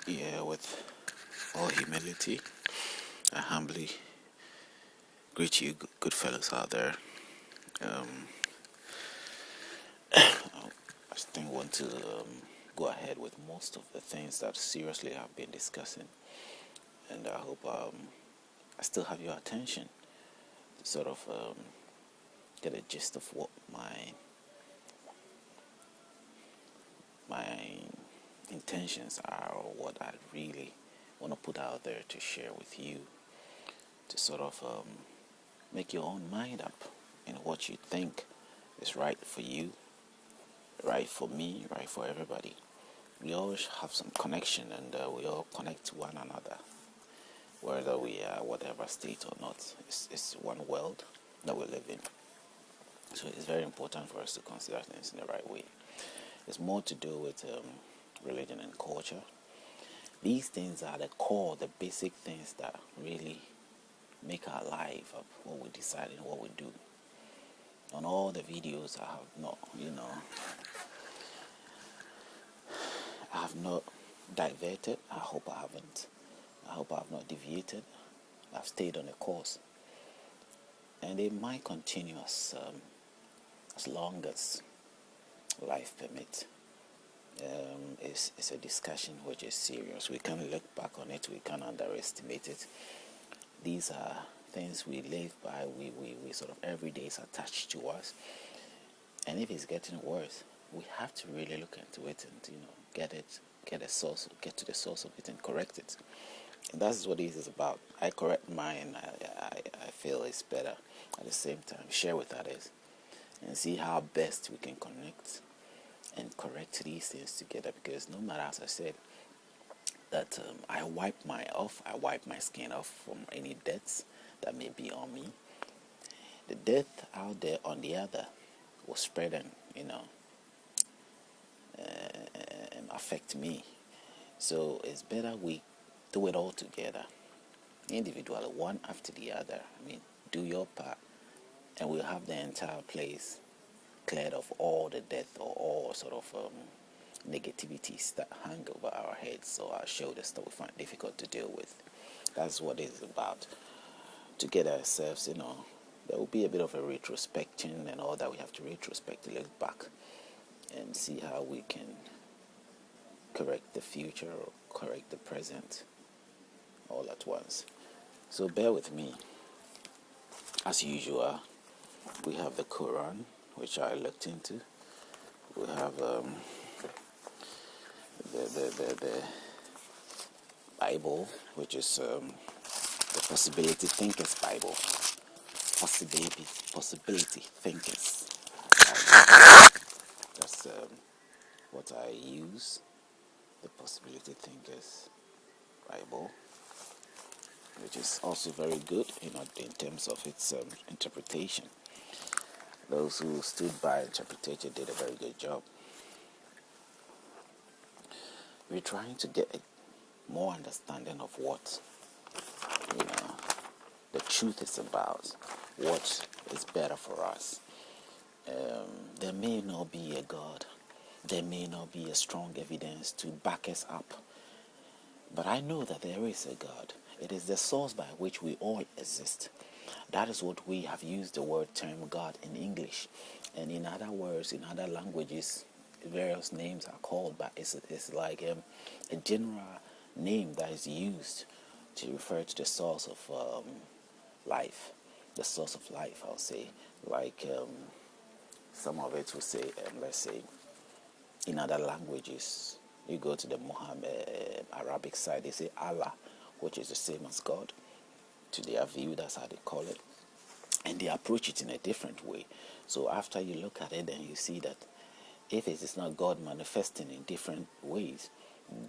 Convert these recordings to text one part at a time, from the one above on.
Yeah, with all humility, I humbly greet you, good fellows out there. Um, I think want to go ahead with most of the things that seriously have been discussing, and I hope I still have your attention to sort of get a gist of what my intentions are, or what I really want to put out there to share with you, to sort of make your own mind up in what you think is right for you, right for me, right for everybody. We all have some connection, and we all connect to one another, whether we are whatever state or not. It's one world that we live in. So it's very important for us to consider things in the right way. It's more to do with religion and culture. These things are the core, the basic things that really make our life up, what we decide and what we do. On all the videos, I have not diverted. I hope I haven't. I hope I have not deviated. I've stayed on the course, and it might continue as long as life permits. It's a discussion which is serious. We can't look back on it. We can't underestimate it. These are things we live by. We sort of every day is attached to us. And if it's getting worse, we have to really look into it and get to the source of it and correct it. And that's what this is about. I correct mine. I feel it's better. At the same time, share with others and see how best we can connect and correct these things together. Because no matter, as I said, that I wipe my skin off from any debts that may be on me. The death out there on the other will spread and affect me. So it's better we do it all together, individually, one after the other. Do your part, and we'll have the entire place cleared of all the death or all sort of negativities that hang over our heads or our shoulders that we find difficult to deal with. That's what it's about. To get ourselves, there will be a bit of a retrospection and all that. We have to retrospect, look back, and see how we can correct the future or correct the present all at once. So bear with me. As usual, we have the Quran, which I looked into. We have the Bible, which is the Possibility Thinkers Bible. Possibility Thinkers Bible. That's what I use. The Possibility Thinkers Bible, which is also very good, in terms of its interpretation. Those who stood by interpretation did a very good job. We're trying to get a more understanding of what the truth is about, what is better for us. There may not be a God. There may not be a strong evidence to back us up. But I know that there is a God. It is the source by which we all exist. That is what we have used the word term God in English. And in other words, in other languages, various names are called, but it's like a general name that is used to refer to the source of life. The source of life, I'll say. Like some of it will say, let's say, in other languages, you go to the Arabic side, they say Allah, which is the same as God. To their view, that's how they call it. And they approach it in a different way. So after you look at it, then you see that if it is not God manifesting in different ways,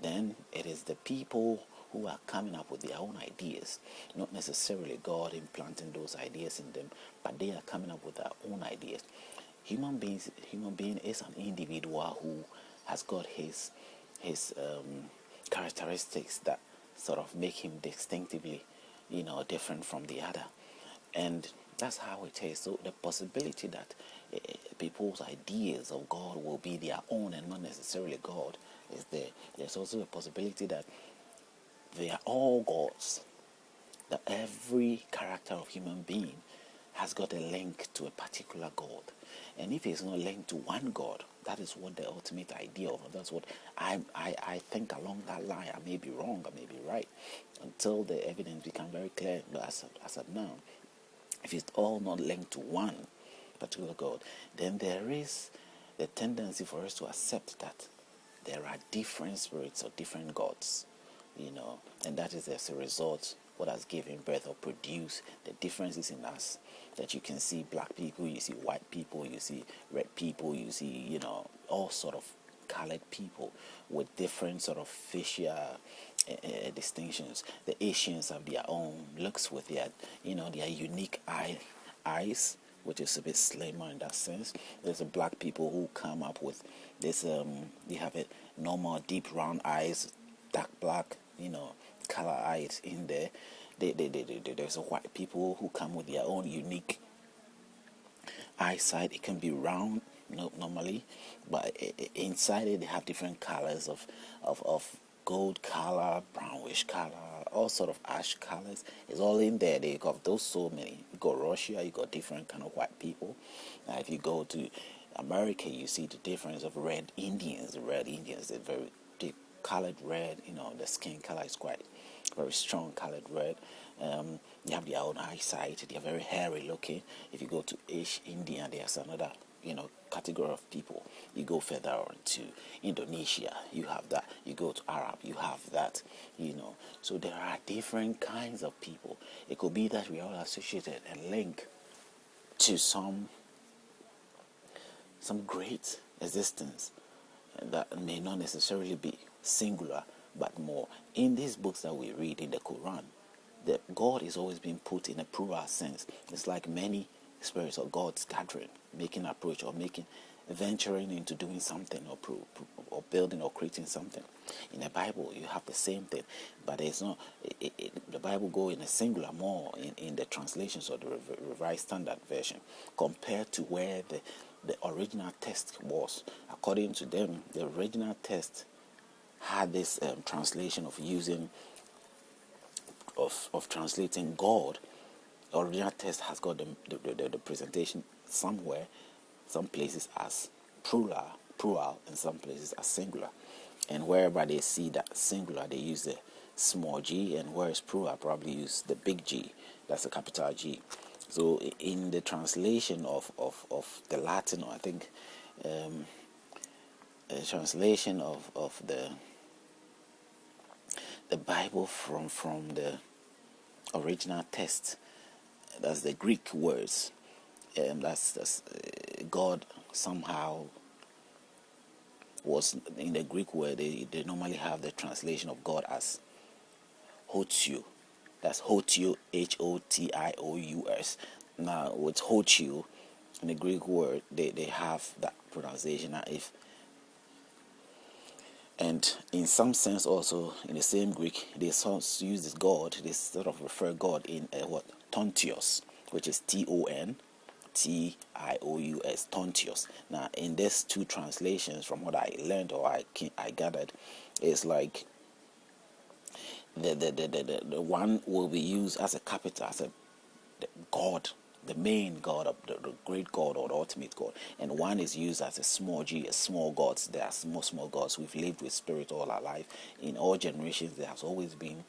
then it is the people who are coming up with their own ideas, not necessarily God implanting those ideas in them, but they are coming up with their own ideas. Human being is an individual who has got his characteristics that sort of make him distinctively, different from the other, and that's how it is. So the possibility that people's ideas of God will be their own and not necessarily God is there. There's also a possibility that they are all gods, that every character of human being has got a link to a particular God. And if it's not linked to one God, that is what the ultimate idea of. That's what I think along that line. I may be wrong, I may be right, until the evidence becomes very clear. But as of now, if it's all not linked to one particular God, then there is the tendency for us to accept that there are different spirits or different gods, and that is as a result what has given birth or produced the differences in us. That you can see black people, you see white people, you see red people, you see all sort of colored people with different sort of facial distinctions. The Asians have their own looks with their their unique eyes, which is a bit slimmer in that sense. There's a black people who come up with this. They have a normal deep round eyes, dark black, color eyes in there. There's a white people who come with their own unique eyesight. It can be round, normally, but inside it they have different colors of gold color, brownish color, all sort of ash colors. It's all in there. They got those so many. You got Russia, you got different kind of white people. If you go to America, you see the difference of red Indians. The red Indians, they're very deep colored red. The skin color is quite very strong colored red. They have their own eyesight. They are very hairy looking. If you go to India, there's another category of people. You go further on to Indonesia, you have that. You go to Arab, you have that. So there are different kinds of people. It could be that we are all associated and linked to some great existence that may not necessarily be singular, but more. In these books that we read in the Quran, the God is always being put in a plural sense. It's like many spirits or gods gathering, making approach or venturing into doing something or building or creating something. In the Bible, you have the same thing, but it's not. The Bible go in a singular more in the translations or the Revised Standard Version compared to where the original text was. According to them, the original text had this translation of using of translating God. The original text has got the presentation somewhere, some places as plural, and some places as singular. And wherever they see that singular, they use the small g, and where it's plural, probably use the big G. That's a capital G. So in the translation of the Latin, or I think a translation of the Bible from the original text, that's the Greek words. That's God somehow was in the Greek word. They normally have the translation of God as Hotio. That's Hotio, Hotious. Now with Hotio in the Greek word, they have that pronunciation. Now and in some sense also in the same Greek, they use this God. They sort of refer God in Tontios, which is Tontious, Tontios. Now, in these two translations, from what I learned or I gathered, it's like the one will be used as a capital, as a God, the main God of the great God or the ultimate God, and one is used as a small g, a small gods. There are small gods. We've lived with spirit all our life. In all generations, there has always been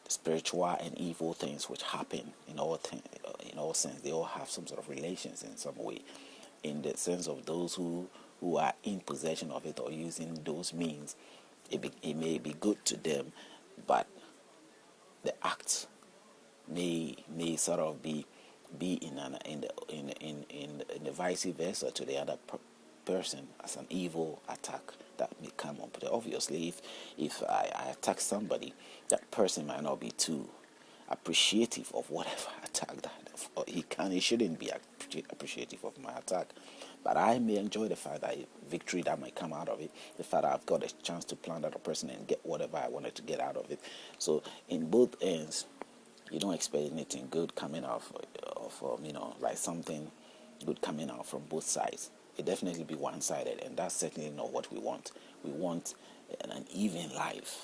spiritual and evil things which happen in all sense. They all have some sort of relations in some way, in the sense of those who are in possession of it or using those means. It may be good to them, but the act may sort of be in the vice versa to the other person as an evil attack that may come up. But obviously, if I attack somebody, that person might not be too appreciative of whatever attack that he shouldn't be appreciative of my attack. But I may enjoy the fact that victory that might come out of it, the fact that I've got a chance to plant that person and get whatever I wanted to get out of it. So in both ends, you don't expect anything good coming out like something good coming out from both sides. It definitely be one-sided, and that's certainly not what we want. We want and even life.